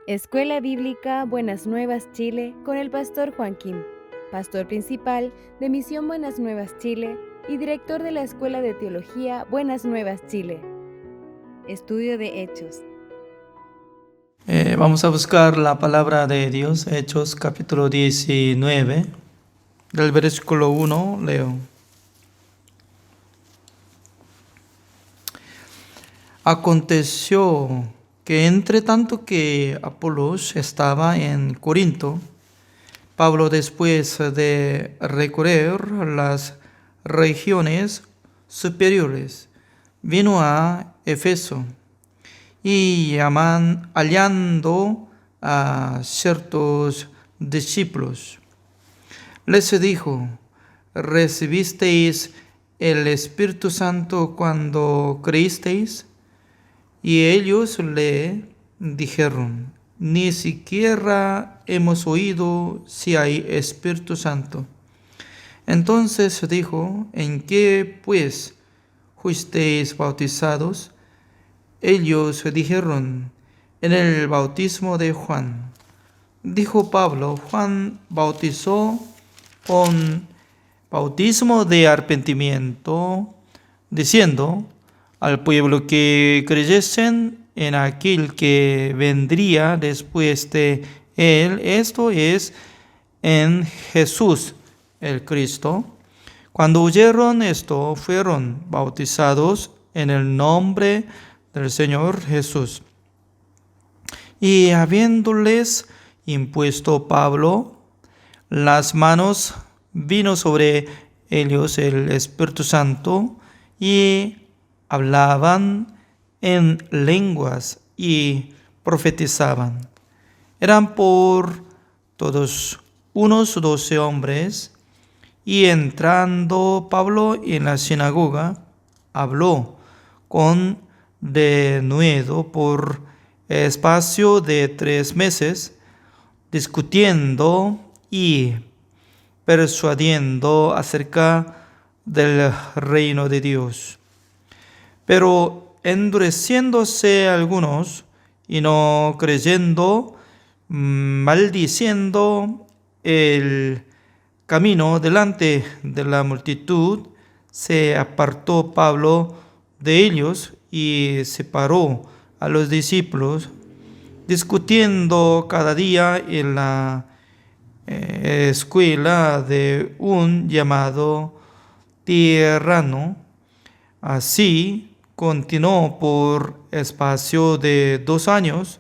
Escuela Bíblica Buenas Nuevas Chile con el pastor Juan Kim, pastor principal de Misión Buenas Nuevas Chile y director de la Escuela de Teología Buenas Nuevas Chile. Estudio de Hechos. Vamos a buscar la palabra de Dios, Hechos capítulo 19, del versículo 1, leo. Aconteció que entre tanto que Apolos estaba en Corinto, Pablo, después de recorrer las regiones superiores, vino a Éfeso y hallando a ciertos discípulos, les dijo: ¿recibisteis el Espíritu Santo cuando creísteis? Y ellos le dijeron: ni siquiera hemos oído si hay Espíritu Santo. Entonces dijo: ¿en qué pues fuisteis bautizados? Ellos dijeron: en el bautismo de Juan. Dijo Pablo: Juan bautizó con bautismo de arrepentimiento, diciendo al pueblo que creyesen en aquel que vendría después de él, esto es, en Jesús el Cristo. Cuando oyeron esto, fueron bautizados en el nombre del Señor Jesús. Y habiéndoles impuesto Pablo las manos, vino sobre ellos el Espíritu Santo, y hablaban en lenguas y profetizaban. Eran por todos unos 12 hombres, y entrando Pablo en la sinagoga, habló con denuedo por espacio de 3 meses, discutiendo y persuadiendo acerca del reino de Dios. Pero endureciéndose algunos y no creyendo, maldiciendo el camino delante de la multitud, se apartó Pablo de ellos y separó a los discípulos, discutiendo cada día en la escuela de un llamado Tirano. Así continuó por espacio de 2 años,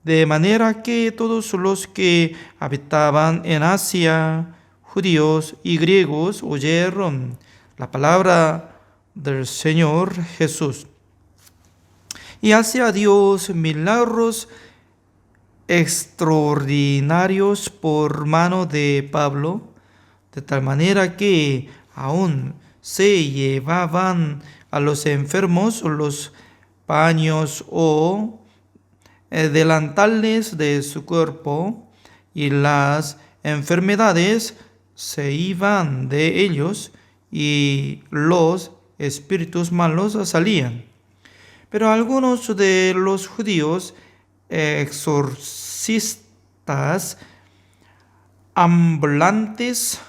de manera que todos los que habitaban en Asia, judíos y griegos, oyeron la palabra del Señor Jesús. Y hacía Dios milagros extraordinarios por mano de Pablo, de tal manera que aún se llevaban a los enfermos los paños o delantales de su cuerpo, y las enfermedades se iban de ellos, y los espíritus malos salían. Pero algunos de los judíos exorcistas ambulantes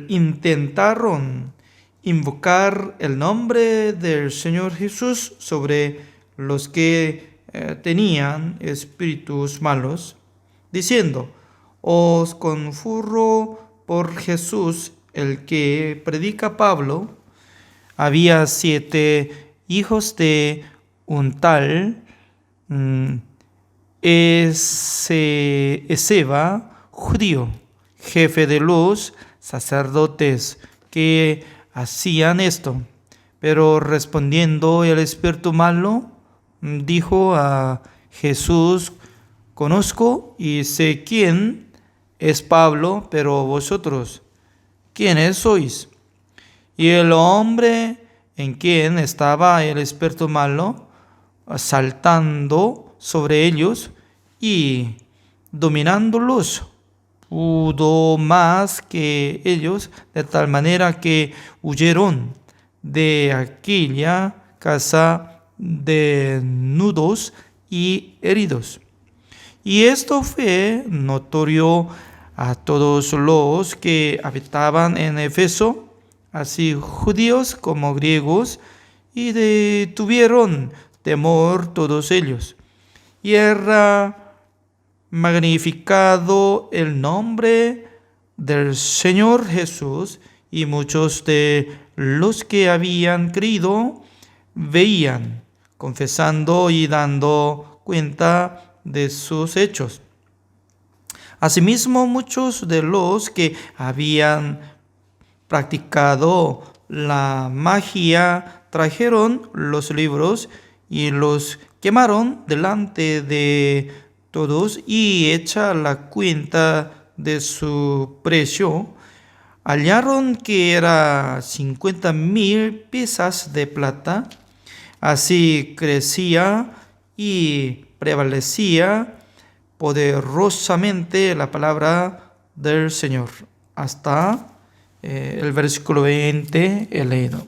intentaron invocar el nombre del Señor Jesús sobre los que tenían espíritus malos, diciendo: os conjuro por Jesús, el que predica Pablo. Había 7 hijos de un tal Esceva, judío, jefe de los sacerdotes, que hacían esto. Pero respondiendo el espíritu malo, dijo a Jesús: conozco y sé quién es Pablo, pero vosotros, ¿quiénes sois? Y el hombre en quien estaba el espíritu malo, saltando sobre ellos y dominándolos, pudo más que ellos, de tal manera que huyeron de aquella casa desnudos y heridos. Y esto fue notorio a todos los que habitaban en Éfeso, así judíos como griegos, y tuvieron temor todos ellos. Y era magnificado el nombre del Señor Jesús, y muchos de los que habían creído veían, confesando y dando cuenta de sus hechos. Asimismo, muchos de los que habían practicado la magia trajeron los libros y los quemaron delante de todos, y hecha la cuenta de su precio, hallaron que era 50,000 piezas de plata. Así crecía y prevalecía poderosamente la palabra del Señor. Hasta el versículo 20 he leído.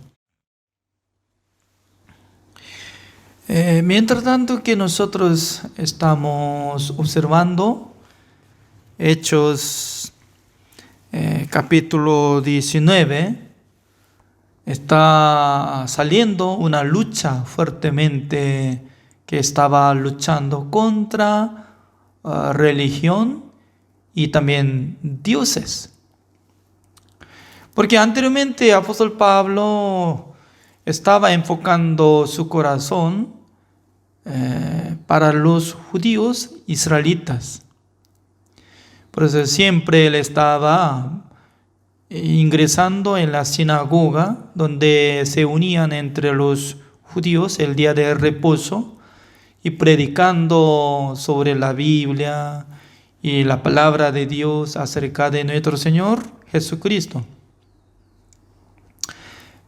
Mientras tanto que nosotros estamos observando Hechos capítulo 19, está saliendo una lucha fuertemente que estaba luchando contra religión y también dioses. Porque anteriormente el apóstol Pablo estaba enfocando su corazón para los judíos israelitas. Por eso siempre él estaba ingresando en la sinagoga donde se unían entre los judíos el día de reposo y predicando sobre la Biblia y la palabra de Dios acerca de nuestro Señor Jesucristo.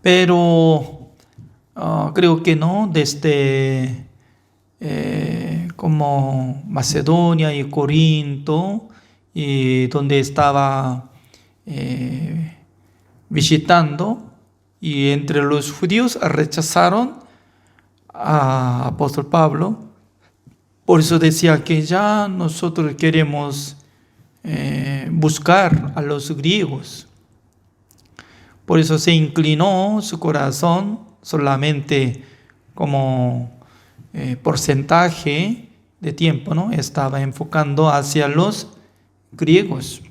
Pero creo que no, desde como Macedonia y Corinto, y donde estaba visitando, y entre los judíos rechazaron a apóstol Pablo. Por eso decía que ya nosotros queremos buscar a los griegos. Por eso se inclinó su corazón solamente como porcentaje de tiempo, ¿no? Estaba enfocando hacia los griegos.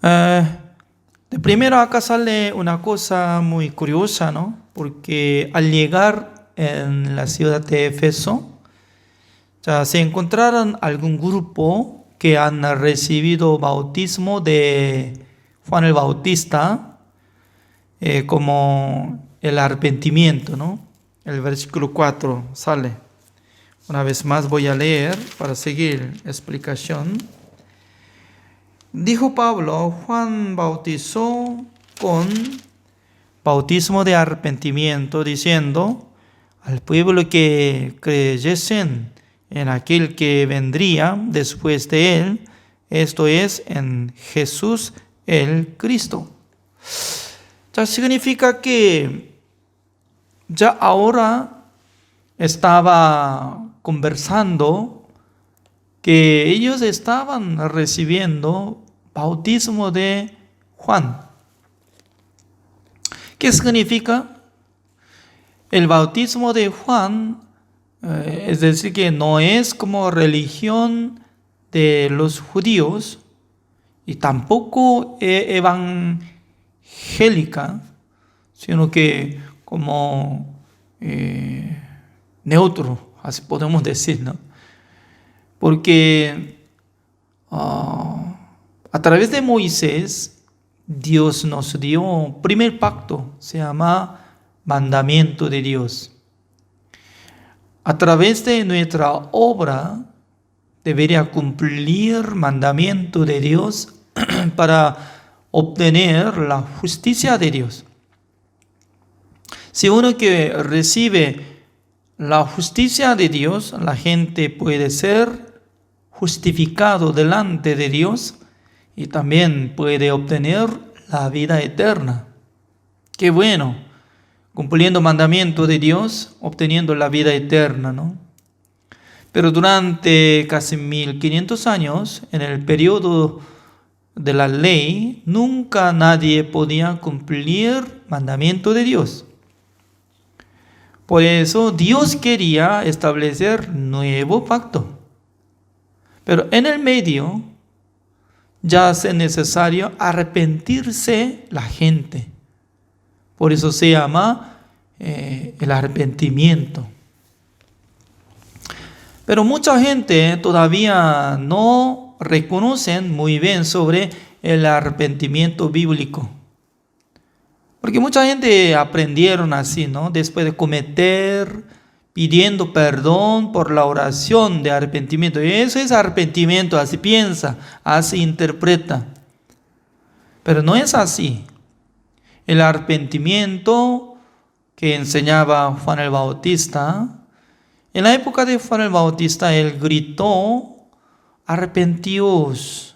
De primero acá sale una cosa muy curiosa, ¿no? Porque al llegar en la ciudad de Éfeso, ya se encontraron algún grupo que han recibido bautismo de Juan el Bautista, como el arrepentimiento, ¿no? El versículo 4 sale. Una vez más voy a leer para seguir la explicación. Dijo Pablo: Juan bautizó con bautismo de arrepentimiento, diciendo al pueblo que creyesen en aquel que vendría después de él, esto es, en Jesús el Cristo. Ya significa que ya ahora estaba conversando que ellos estaban recibiendo bautismo de Juan. ¿Qué significa? El bautismo de Juan, es decir, que no es como religión de los judíos y tampoco evangélica, sino que como neutro, así podemos decir, ¿no? Porque a través de Moisés, Dios nos dio un primer pacto, se llama mandamiento de Dios. A través de nuestra obra debería cumplir mandamiento de Dios para obtener la justicia de Dios. Si uno que recibe la justicia de Dios, la gente puede ser justificado delante de Dios y también puede obtener la vida eterna. Qué bueno cumpliendo mandamiento de Dios, obteniendo la vida eterna, ¿no? Pero durante casi 1500 años, en el periodo de la ley, nunca nadie podía cumplir mandamiento de Dios. Por eso Dios quería establecer nuevo pacto. Pero en el medio ya hace necesario arrepentirse la gente. Por eso se llama el arrepentimiento. Pero mucha gente todavía no reconocen muy bien sobre el arrepentimiento bíblico. Porque mucha gente aprendieron así, ¿no? Después de cometer, pidiendo perdón por la oración de arrepentimiento. Y eso es arrepentimiento, así piensa, así interpreta. Pero no es así. El arrepentimiento que enseñaba Juan el Bautista, en la época de Juan el Bautista, él gritó, arrepentíos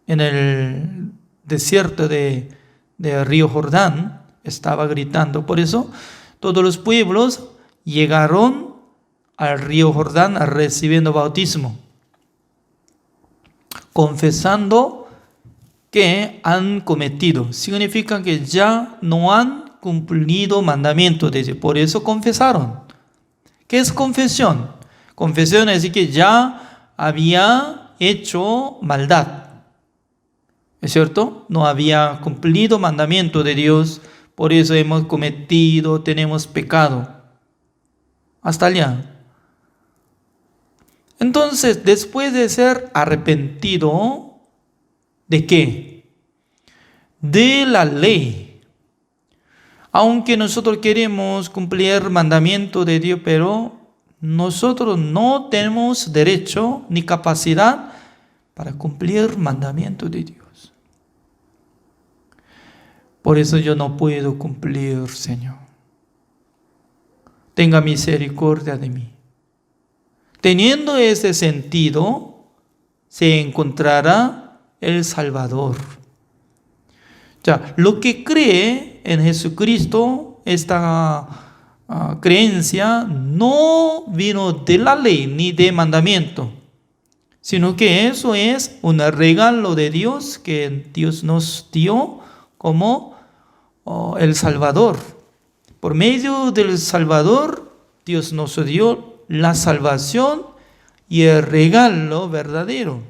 en el desierto de río Jordán, estaba gritando. Por eso todos los pueblos llegaron al río Jordán recibiendo bautismo, confesando que han cometido. Significa que ya no han cumplido mandamientos de Dios. Por eso confesaron. ¿Qué es confesión? Confesión es decir que ya había hecho maldad. ¿Es cierto? No había cumplido mandamiento de Dios, por eso hemos cometido, tenemos pecado. Hasta allá. Entonces, después de ser arrepentido, ¿de qué? De la ley. Aunque nosotros queremos cumplir mandamiento de Dios, pero nosotros no tenemos derecho ni capacidad para cumplir mandamiento de Dios. Por eso yo no puedo cumplir, Señor. Tenga misericordia de mí. Teniendo ese sentido, se encontrará el Salvador. Ya, lo que cree en Jesucristo, esta creencia no vino de la ley ni de mandamiento, sino que eso es un regalo de Dios que Dios nos dio como el Salvador. Por medio del Salvador, Dios nos dio la salvación y el regalo verdadero.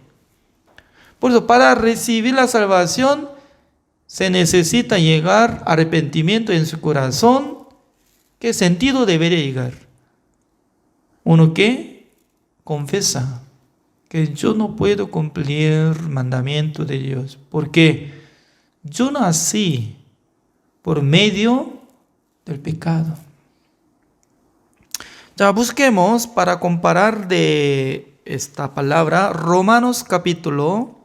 Por eso, para recibir la salvación, se necesita llegar a arrepentimiento en su corazón. ¿Qué sentido debería llegar? Uno que confiesa que yo no puedo cumplir mandamiento de Dios, porque yo nací por medio del pecado. Ya busquemos para comparar de esta palabra Romanos capítulo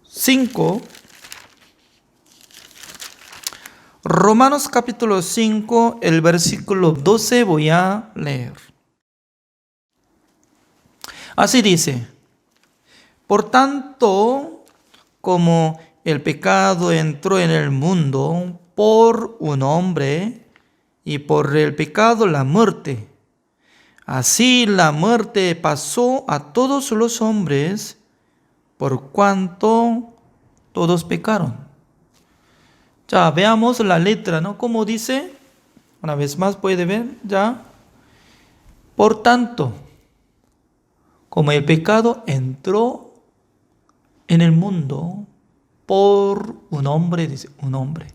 5. Romanos capítulo 5, el versículo 12 voy a leer. Así dice: por tanto, como el pecado entró en el mundo por un hombre, y por el pecado la muerte, así la muerte pasó a todos los hombres, por cuanto todos pecaron. Ya veamos la letra, ¿no? Como dice, una vez más puede ver, ya. Por tanto, como el pecado entró en el mundo por un hombre, dice, un hombre.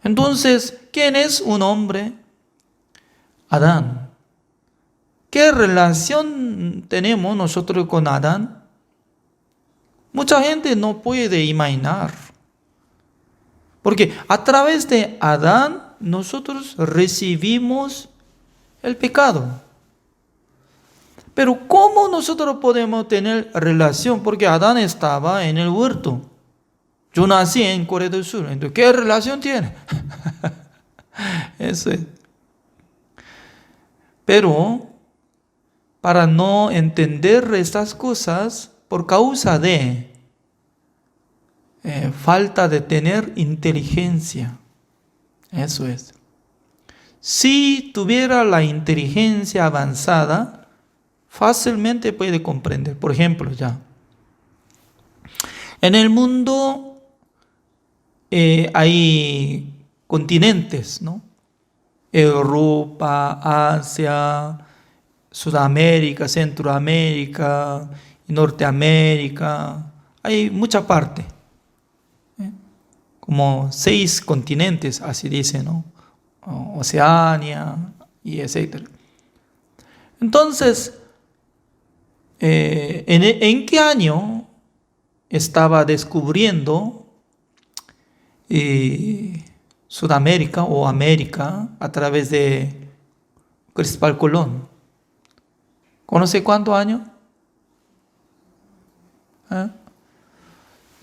Entonces, ¿quién es un hombre? Adán. ¿Qué relación tenemos nosotros con Adán? Mucha gente no puede imaginar. Porque a través de Adán nosotros recibimos el pecado. Pero ¿cómo nosotros podemos tener relación? Porque Adán estaba en el huerto. Yo nací en Corea del Sur. Entonces, ¿qué relación tiene? Eso es. Pero para no entender estas cosas, por causa de falta de tener inteligencia. Eso es. Si tuviera la inteligencia avanzada, fácilmente puede comprender. Por ejemplo, en el mundo hay continentes, ¿no? Europa, Asia, Sudamérica, Centroamérica, Norteamérica. Hay mucha parte, como 6 continentes, así dice, ¿no? Oceania y etcétera. Entonces, ¿en qué año estaba descubriendo Sudamérica o América a través de Cristóbal Colón? ¿Conoce cuántos años?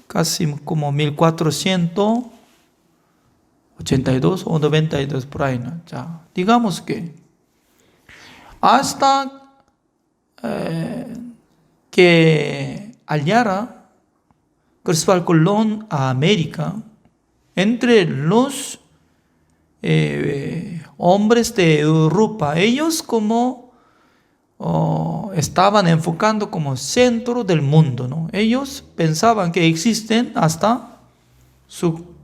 Casi como 1482 o 92 por ahí, ¿no? Digamos que hasta que hallara Cristóbal Colón a América, entre los hombres de Europa, ellos como estaban enfocando como centro del mundo, ¿no? Ellos pensaban que existen hasta su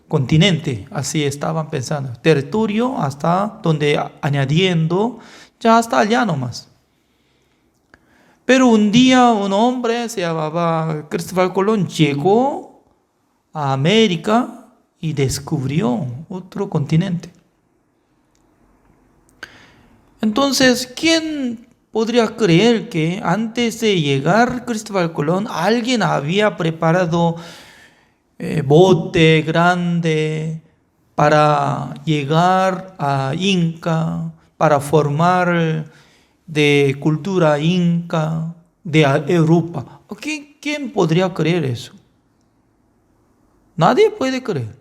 continente, así estaban pensando, territorio hasta donde añadiendo ya hasta allá nomás. Pero un día un hombre se llamaba Cristóbal Colón llegó a América y descubrió otro continente. Entonces, ¿quién podría creer que antes de llegar Cristóbal Colón alguien había preparado bote grande para llegar a Inca, para formar de cultura inca de Europa? ¿Quién podría creer eso? Nadie puede creer.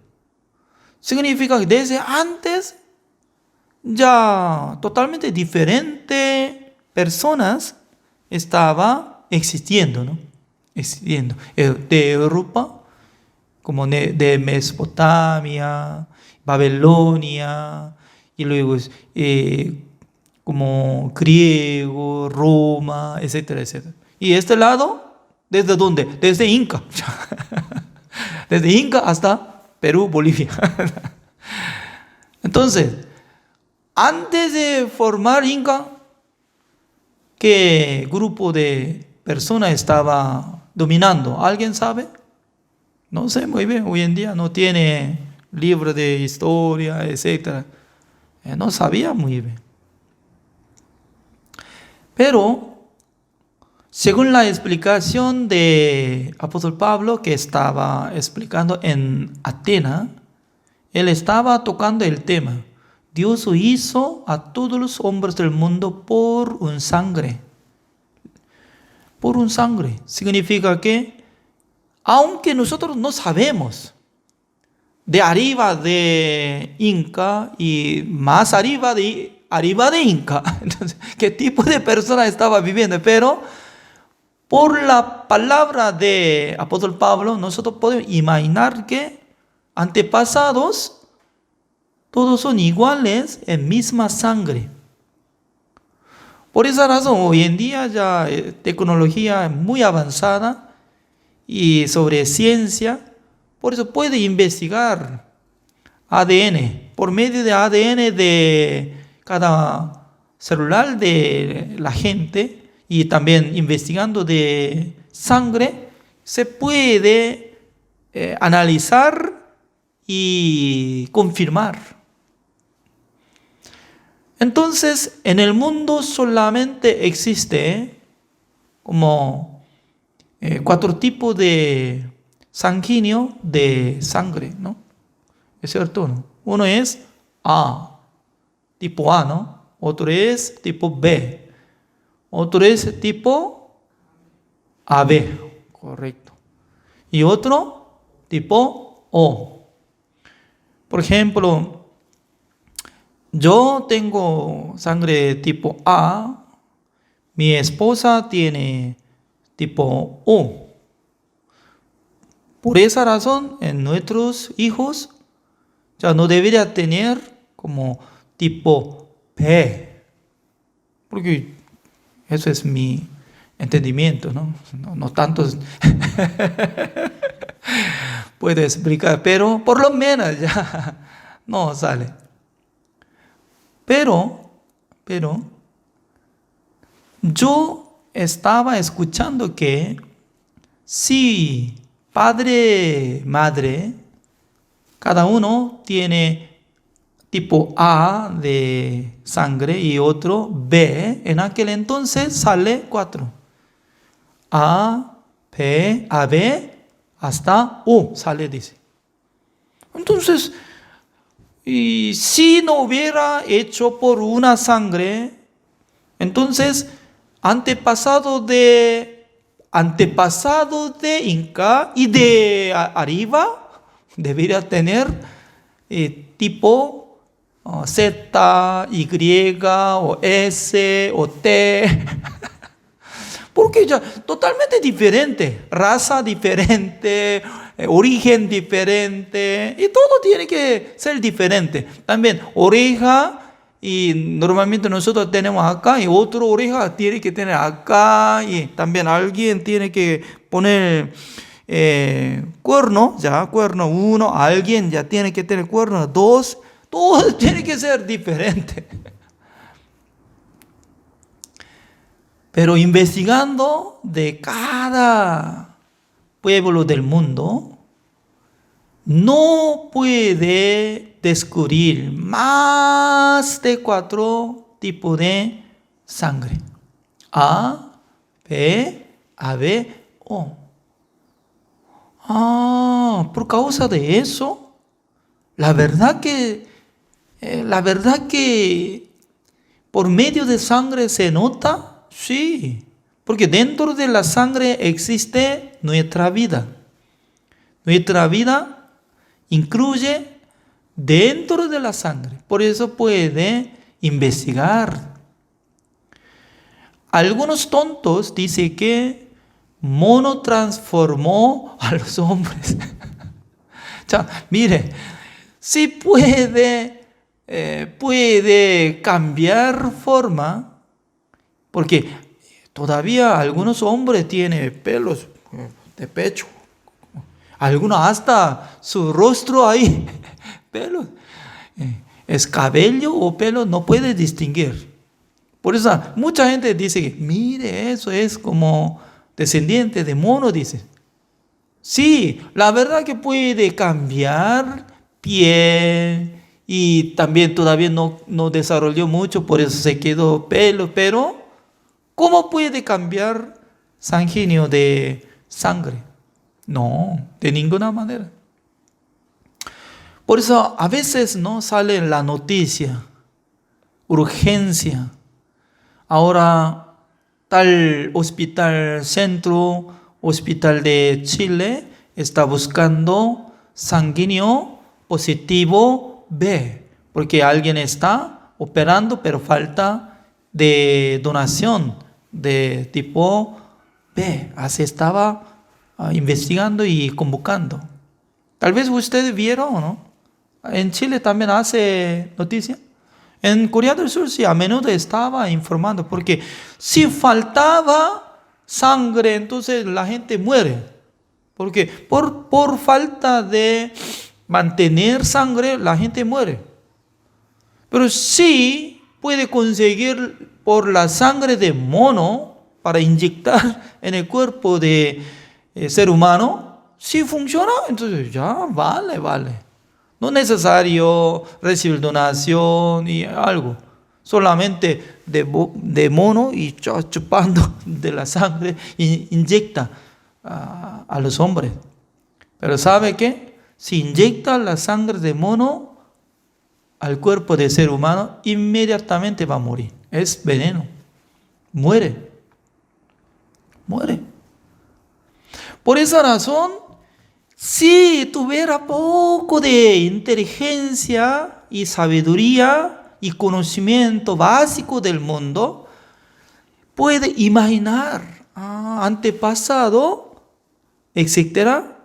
Significa que desde antes ya totalmente diferentes personas estaba existiendo, ¿no? Existiendo. De Europa, como de Mesopotamia, Babilonia, y luego como griego, Roma, etcétera, etcétera. Y este lado, ¿desde dónde? Desde Inca. Desde Inca hasta Perú, Bolivia. Entonces, antes de formar Inca, ¿qué grupo de personas estaba dominando? ¿Alguien sabe? No sé muy bien. Hoy en día no tiene libro de historia, etcétera. No sabía muy bien. Pero, según la explicación de apóstol Pablo que estaba explicando en Atenas, él estaba tocando el tema. Dios hizo a todos los hombres del mundo por un sangre. Por un sangre. Significa que, aunque nosotros no sabemos, de arriba de Inca y más arriba de Inca, entonces, ¿qué tipo de persona estaba viviendo? Pero por la palabra de apóstol Pablo, nosotros podemos imaginar que antepasados todos son iguales en misma sangre. Por esa razón, hoy en día ya tecnología muy avanzada y sobre ciencia, por eso puede investigar ADN, por medio de ADN de cada celular de la gente y también investigando de sangre, se puede analizar y confirmar. Entonces, en el mundo solamente existe como 4 tipos de sanguíneo de sangre, ¿no? ¿Es cierto, no? Uno es tipo A, ¿no? Otro es tipo B. Otro es tipo AB, correcto. Y otro tipo O. Por ejemplo, yo tengo sangre tipo A, mi esposa tiene tipo O. Por esa razón, en nuestros hijos ya no debería tener como tipo B, porque eso es mi entendimiento, ¿no? No tanto puedo explicar, pero por lo menos ya no sale. Pero yo estaba escuchando que si padre, madre, cada uno tiene tipo A de sangre y otro B, en aquel entonces sale 4. A, B, AB, hasta O sale, dice. Entonces, y si no hubiera hecho por una sangre, entonces antepasado de Inca y de arriba debería tener tipo Z, Y o S o T. Porque ya totalmente diferente, raza diferente, origen diferente, y todo tiene que ser diferente. También oreja, y normalmente nosotros tenemos acá, y otra oreja tiene que tener acá, y también alguien tiene que poner cuerno, ya cuerno 1, alguien ya tiene que tener cuerno 2, todo tiene que ser diferente. Pero investigando de cada pueblo del mundo, no puede descubrir más de 4 tipos de sangre. A, B, AB, O. Por causa de eso, la verdad que por medio de sangre se nota. Sí, porque dentro de la sangre existe nuestra vida. Nuestra vida incluye dentro de la sangre. Por eso puede investigar. Algunos tontos dicen que mono transformó a los hombres. Mire, sí puede cambiar forma. Porque todavía algunos hombres tienen pelos de pecho. Algunos hasta su rostro ahí, pelos. ¿Es cabello o pelo? No puede distinguir. Por eso mucha gente dice que, mire, eso es como descendiente de mono, dice. Sí, la verdad que puede cambiar piel y también todavía no desarrolló mucho, por eso se quedó pelo, pero ¿cómo puede cambiar sanguíneo de sangre? No, de ninguna manera. Por eso a veces no sale la noticia, urgencia. Ahora tal hospital centro, hospital de Chile, está buscando sanguíneo positivo B, porque alguien está operando, pero falta de donación de tipo B. Así estaba investigando y convocando. Tal vez ustedes vieron, ¿no? En Chile también hace noticia. En Corea del Sur sí, a menudo estaba informando, porque si faltaba sangre, entonces la gente muere. Porque por falta de mantener sangre, la gente muere. Pero sí puede conseguir por la sangre de mono para inyectar en el cuerpo de ser humano, si funciona, entonces ya vale. No es necesario recibir donación y algo. Solamente de mono y chupando de la sangre inyecta a los hombres. Pero ¿sabe qué? Si inyecta la sangre de mono al cuerpo de ser humano, inmediatamente va a morir. Es veneno. Muere. Por esa razón, si tuviera poco de inteligencia y sabiduría y conocimiento básico del mundo, puede imaginar antepasado, etcétera,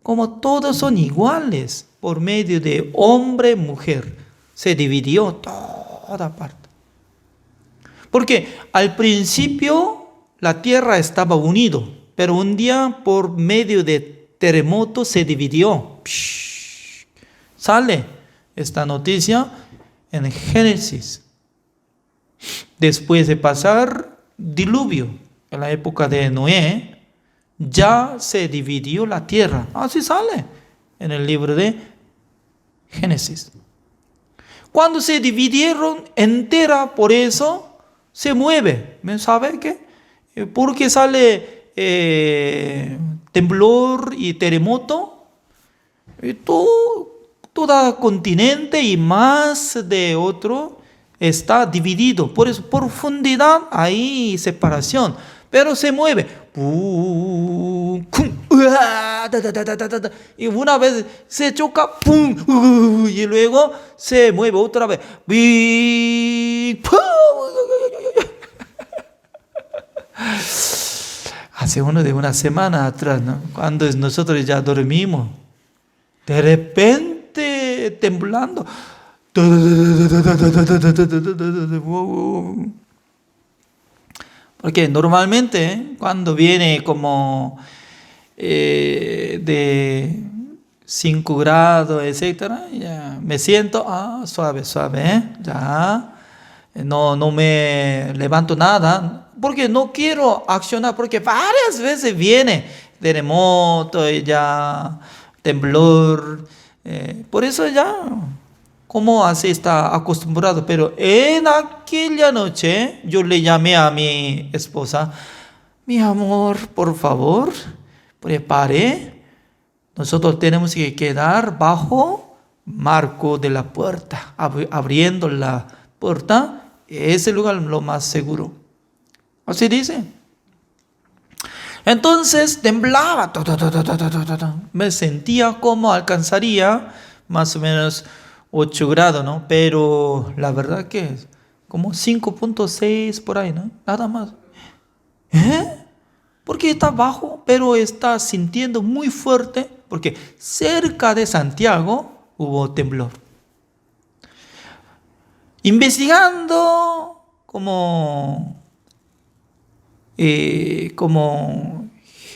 como todos son iguales, por medio de hombre, mujer, se dividió toda parte. Porque al principio la tierra estaba unido, pero un día por medio de terremoto se dividió. Sale esta noticia en Génesis. Después de pasar diluvio, en la época de Noé, ya se dividió la tierra. Así sale en el libro de Génesis. Cuando se dividieron entera, por eso se mueve. ¿Sabe qué? Porque sale temblor y terremoto. Todo continente y más de otro está dividido. Por eso, profundidad, hay separación. Pero se mueve. Y una vez se choca. Y luego se mueve otra vez. Hace una semana atrás, ¿no? Cuando nosotros ya dormimos, de repente temblando. Porque normalmente cuando viene como de 5 grados, etcétera, ya me siento suave, ya no me levanto nada, porque no quiero accionar, porque varias veces viene terremoto y ya temblor, por eso ya como así está acostumbrado. Pero en aquella noche yo le llamé a mi esposa: mi amor, por favor, prepare. Nosotros tenemos que quedar bajo marco de la puerta, abriendo la puerta. Ese lugar es lo más seguro. Así dice. Entonces temblaba. Me sentía como alcanzaría más o menos 8 grados, ¿no? Pero la verdad que es como 5.6 por ahí, ¿no? Nada más. Porque está bajo, pero está sintiendo muy fuerte, porque cerca de Santiago hubo temblor. Investigando como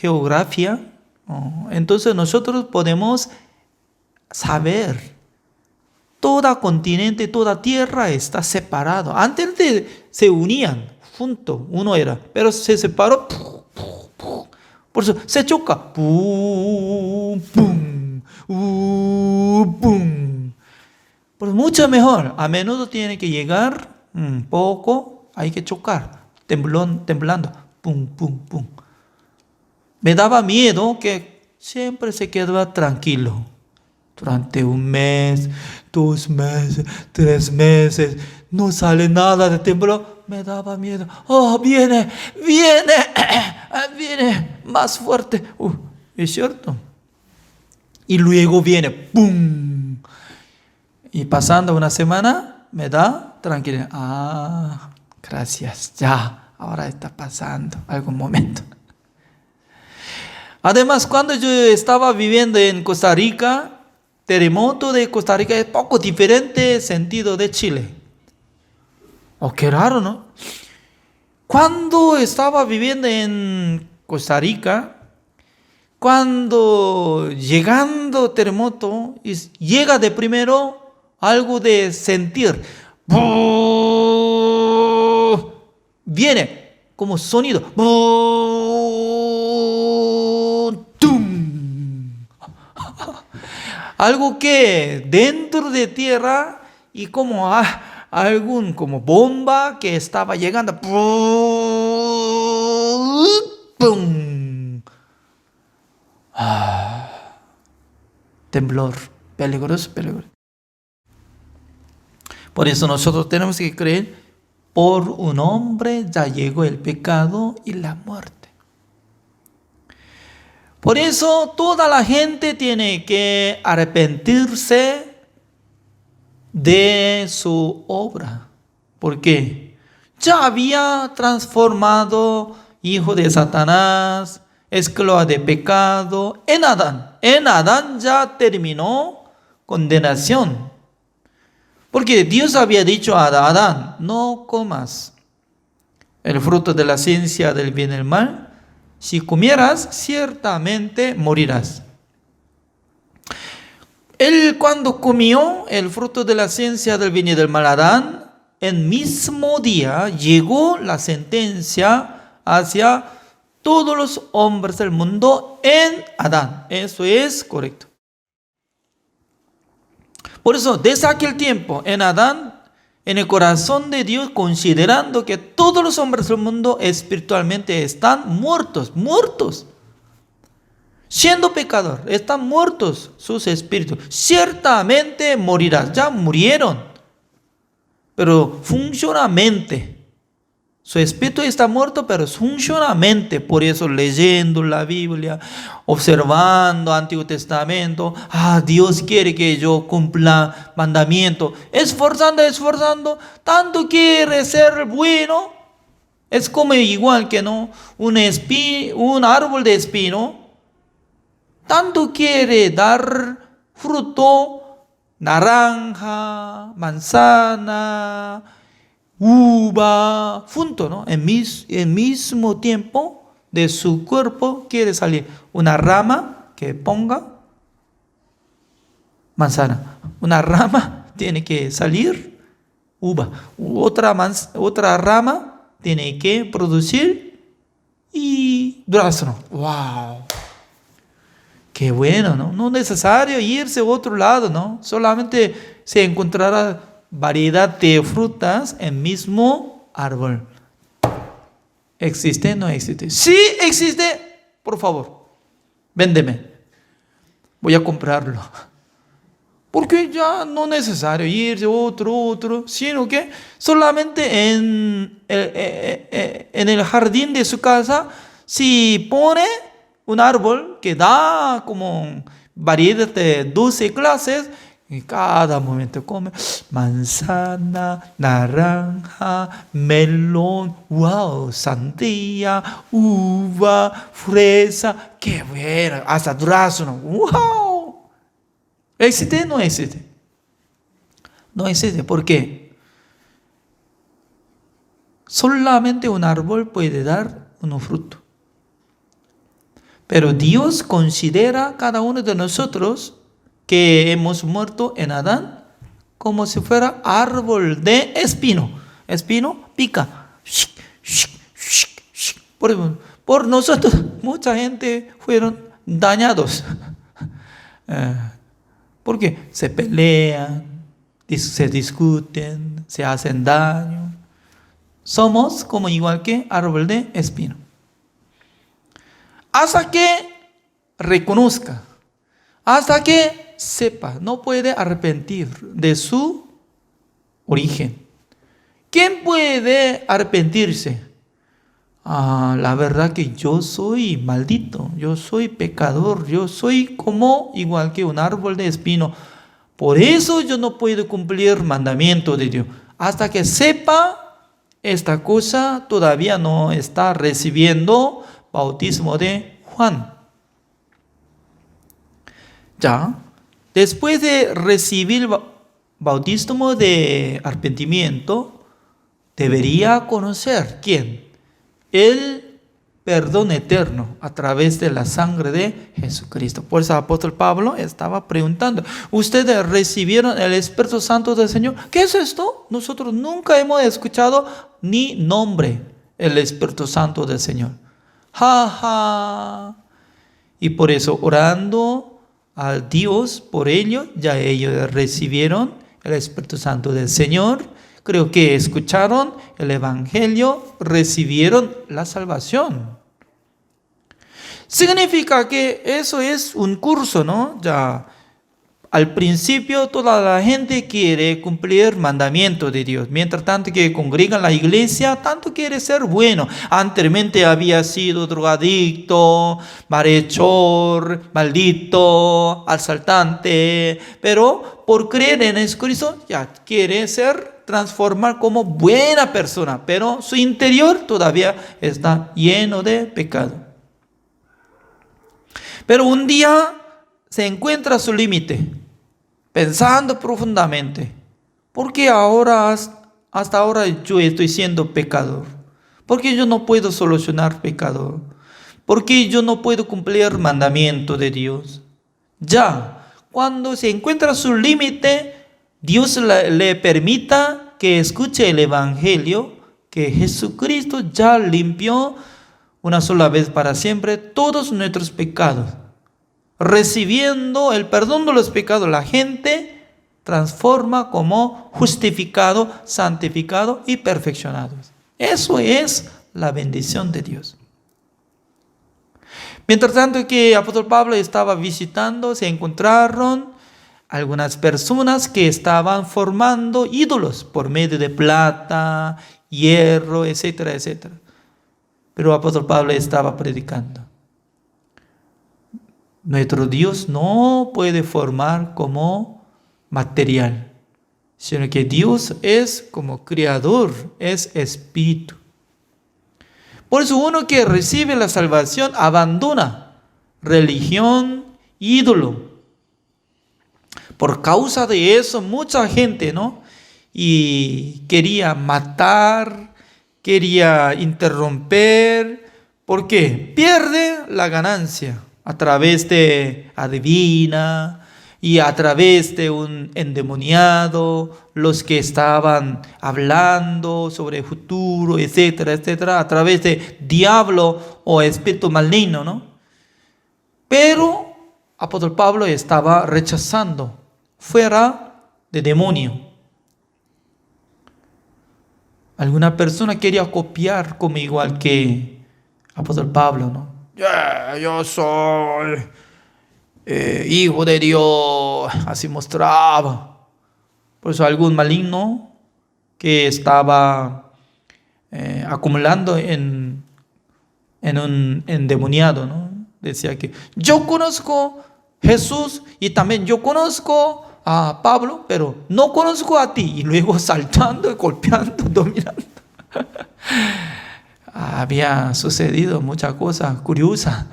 geografía, entonces nosotros podemos saber. Todo continente, toda tierra está separado. Antes se unían juntos, uno era, pero se separó. Por eso se choca. Pues mucho mejor. A menudo tiene que llegar un poco, hay que chocar, temblando. Me daba miedo que siempre se quedaba tranquilo. Durante 1 mes, 2 meses, 3 meses, no sale nada de temblor. Me daba miedo. Viene más fuerte. Es cierto. Y luego viene, ¡pum! Y pasando una semana, me da tranquilidad. Gracias, ya, ahora está pasando algún momento. Además, cuando yo estaba viviendo en Costa Rica, terremoto de Costa Rica es poco diferente sentido de Chile. Qué raro, ¿no? Cuando estaba viviendo en Costa Rica, cuando llegando terremoto, llega de primero algo de sentir. Viene como sonido. Algo que dentro de tierra y como algún como bomba que estaba llegando. ¡Pum! Temblor, peligroso. Por eso nosotros tenemos que creer: por un hombre ya llegó el pecado y la muerte. Por eso toda la gente tiene que arrepentirse de su obra. ¿Por qué? Ya había transformado hijo de Satanás esclava de pecado en Adán. En Adán ya terminó condenación. Porque Dios había dicho a Adán, no comas el fruto de la ciencia del bien y el mal. Si comieras, ciertamente morirás. Él cuando comió el fruto de la ciencia del bien y del mal, Adán, el mismo día llegó la sentencia hacia todos los hombres del mundo en Adán. Eso es correcto. Por eso, desde aquel tiempo, en Adán, en el corazón de Dios, considerando que todos los hombres del mundo espiritualmente están muertos, siendo pecador, están muertos sus espíritus. Ciertamente morirás, ya murieron, pero funcionalmente. Su espíritu está muerto, pero funcionalmente. Por eso leyendo la Biblia, observando Antiguo Testamento, Dios quiere que yo cumpla mandamiento. Esforzando, tanto quiere ser bueno. Es como igual que no un árbol de espino, tanto quiere dar fruto, naranja, manzana, uva, junto, ¿no? En mismo tiempo de su cuerpo quiere salir una rama que ponga manzana. Una rama tiene que salir uva. Otra rama tiene que producir y durazno. ¡Wow! Qué bueno, ¿no? No es necesario irse a otro lado, ¿no? Solamente se encontrará variedad de frutas en el mismo árbol. ¿Existe o no existe? Sí existe. Por favor, véndeme. Voy a comprarlo. Porque ya no es necesario irse otro, sino que solamente en el jardín de su casa, si pone un árbol que da como variedad de 12 clases, y cada momento come manzana, naranja, melón, wow, sandía, uva, fresa, qué bueno, hasta durazno, wow. ¿Existe o no existe? No existe, ¿por qué? Solamente un árbol puede dar un fruto. Pero Dios considera a cada uno de nosotros que hemos muerto en Adán como si fuera árbol de espino. Espino pica. Por nosotros, mucha gente fueron dañados. Porque se pelean, se discuten, se hacen daño. Somos como igual que árbol de espino. Hasta que reconozca, hasta que sepa, no puede arrepentir de su origen. ¿Quién puede arrepentirse? La verdad que yo soy maldito, yo soy pecador, yo soy como igual que un árbol de espino. Por eso yo no puedo cumplir mandamiento de Dios. Hasta que sepa esta cosa, todavía no está recibiendo bautismo de Juan. Ya, después de recibir bautismo de arrepentimiento, debería conocer ¿quién? El perdón eterno a través de la sangre de Jesucristo. Por eso el apóstol Pablo estaba preguntando, ¿ustedes recibieron el Espíritu Santo del Señor? ¿Qué es esto? Nosotros nunca hemos escuchado ni nombre el Espíritu Santo del Señor. Y por eso orando a Dios por ellos, ya ellos recibieron el Espíritu Santo del Señor. Creo que escucharon el Evangelio, recibieron la salvación. Significa que eso es un curso, ¿no? Ya al principio toda la gente quiere cumplir mandamientos de Dios. Mientras tanto que congregan la iglesia, tanto quiere ser bueno. Anteriormente había sido drogadicto, malhechor, maldito, asaltante. Pero por creer en Jesucristo ya quiere transformar como buena persona. Pero su interior todavía está lleno de pecado. Pero un día se encuentra su límite, pensando profundamente, ¿por qué hasta ahora yo estoy siendo pecador? ¿Por qué yo no puedo solucionar pecado? ¿Por qué yo no puedo cumplir el mandamiento de Dios? Ya, cuando se encuentra su límite, Dios le permita que escuche el Evangelio, que Jesucristo ya limpió una sola vez para siempre todos nuestros pecados. Recibiendo el perdón de los pecados, la gente transforma como justificado, santificado y perfeccionado. Eso es la bendición de Dios. Mientras tanto que el apóstol Pablo estaba visitando, se encontraron algunas personas que estaban formando ídolos por medio de plata, hierro, etcétera, etcétera. Pero el apóstol Pablo estaba predicando. Nuestro Dios no puede formar como material, sino que Dios es como creador, es espíritu. Por eso uno que recibe la salvación abandona religión, ídolo. Por causa de eso, mucha gente, ¿no? Y quería matar, quería interromper. ¿Por qué? Pierde la ganancia a través de adivina y a través de un endemoniado, los que estaban hablando sobre el futuro, etcétera, etcétera, a través de diablo o espíritu maligno, ¿no? Pero apóstol Pablo estaba rechazando, fuera de demonio. Alguna persona quería copiar como igual que apóstol Pablo, ¿no? Yo soy hijo de Dios, así mostraba. Por eso algún maligno que estaba acumulando en un endemoniado, ¿no? Decía que yo conozco a Jesús y también yo conozco a Pablo, pero no conozco a ti. Y luego saltando, golpeando, dominando. Había sucedido muchas cosas curiosas.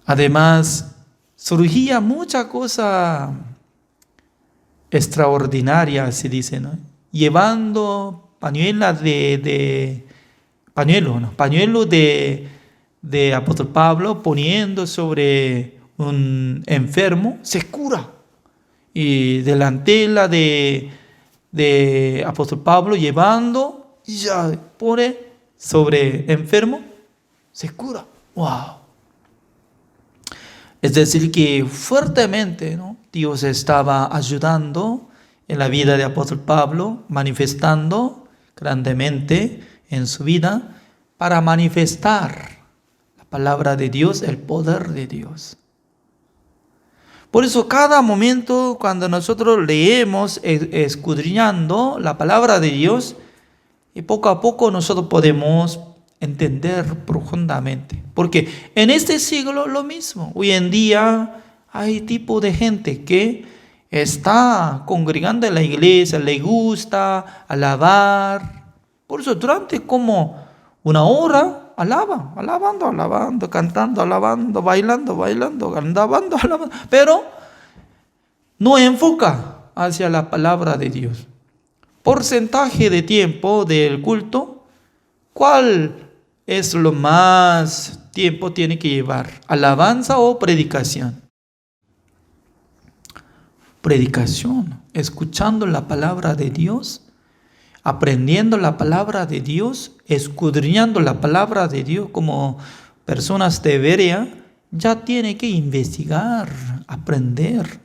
Además, surgía mucha cosa extraordinaria, así dice, ¿no? Llevando pañuelo de apóstol Pablo, poniendo sobre un enfermo, se cura. Y delantela de apóstol Pablo, llevando, y ya pone sobre enfermo, se cura. ¡Wow! Es decir, que fuertemente, ¿no? Dios estaba ayudando en la vida de apóstol Pablo, manifestando grandemente en su vida para manifestar la palabra de Dios, el poder de Dios. Por eso cada momento cuando nosotros leemos, escudriñando la palabra de Dios, y poco a poco nosotros podemos entender profundamente. Porque en este siglo lo mismo. Hoy en día hay tipo de gente que está congregando en la iglesia, le gusta alabar. Por eso durante como una hora alabando, cantando, alabando, bailando, alabando. Pero no enfoca hacia la palabra de Dios. Porcentaje de tiempo del culto, ¿cuál es lo más tiempo tiene que llevar? ¿Alabanza o predicación? Predicación, escuchando la palabra de Dios, aprendiendo la palabra de Dios, escudriñando la palabra de Dios como personas de Berea, ya tiene que investigar, aprender.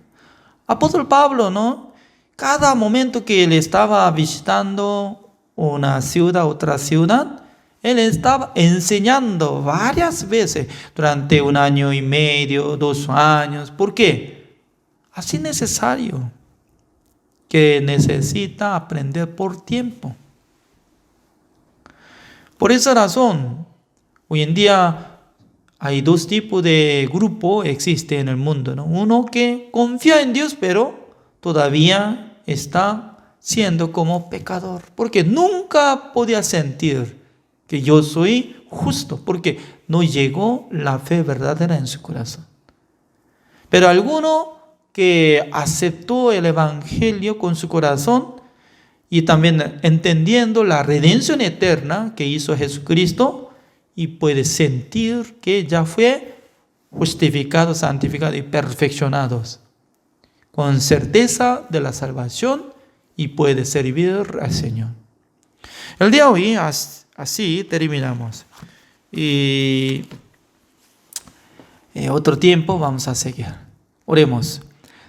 Apóstol Pablo, ¿no? Cada momento que él estaba visitando una ciudad, otra ciudad, él estaba enseñando varias veces durante 1 año y medio, 2 años. ¿Por qué? Así es necesario, que necesita aprender por tiempo. Por esa razón, hoy en día hay 2 tipos de grupo existe en el mundo, ¿no? Uno que confía en Dios, pero todavía está siendo como pecador, porque nunca podía sentir que yo soy justo, porque no llegó la fe verdadera en su corazón. Pero alguno que aceptó el Evangelio con su corazón y también entendiendo la redención eterna que hizo Jesucristo, y puede sentir que ya fue justificados, santificados y perfeccionados, con certeza de la salvación, y puede servir al Señor. El día de hoy así terminamos. Y otro tiempo vamos a seguir. Oremos.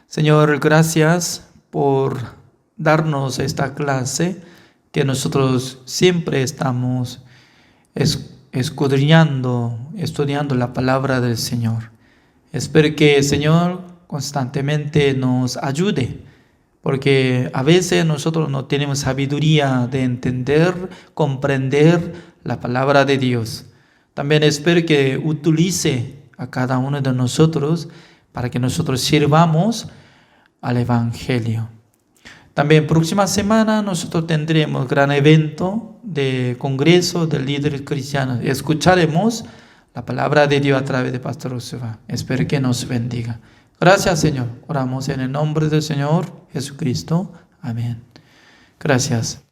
Señor, gracias por darnos esta clase que nosotros siempre estamos escudriñando, estudiando la palabra del Señor. Espero que el Señor constantemente nos ayude, porque a veces nosotros no tenemos sabiduría de entender, comprender la palabra de Dios. También espero que utilice a cada uno de nosotros para que nosotros sirvamos al Evangelio. También próxima semana nosotros tendremos gran evento de congreso de líderes cristianos. Escucharemos la palabra de Dios a través de Pastor Josué. Espero que nos bendiga. Gracias, Señor. Oramos en el nombre del Señor Jesucristo. Amén. Gracias.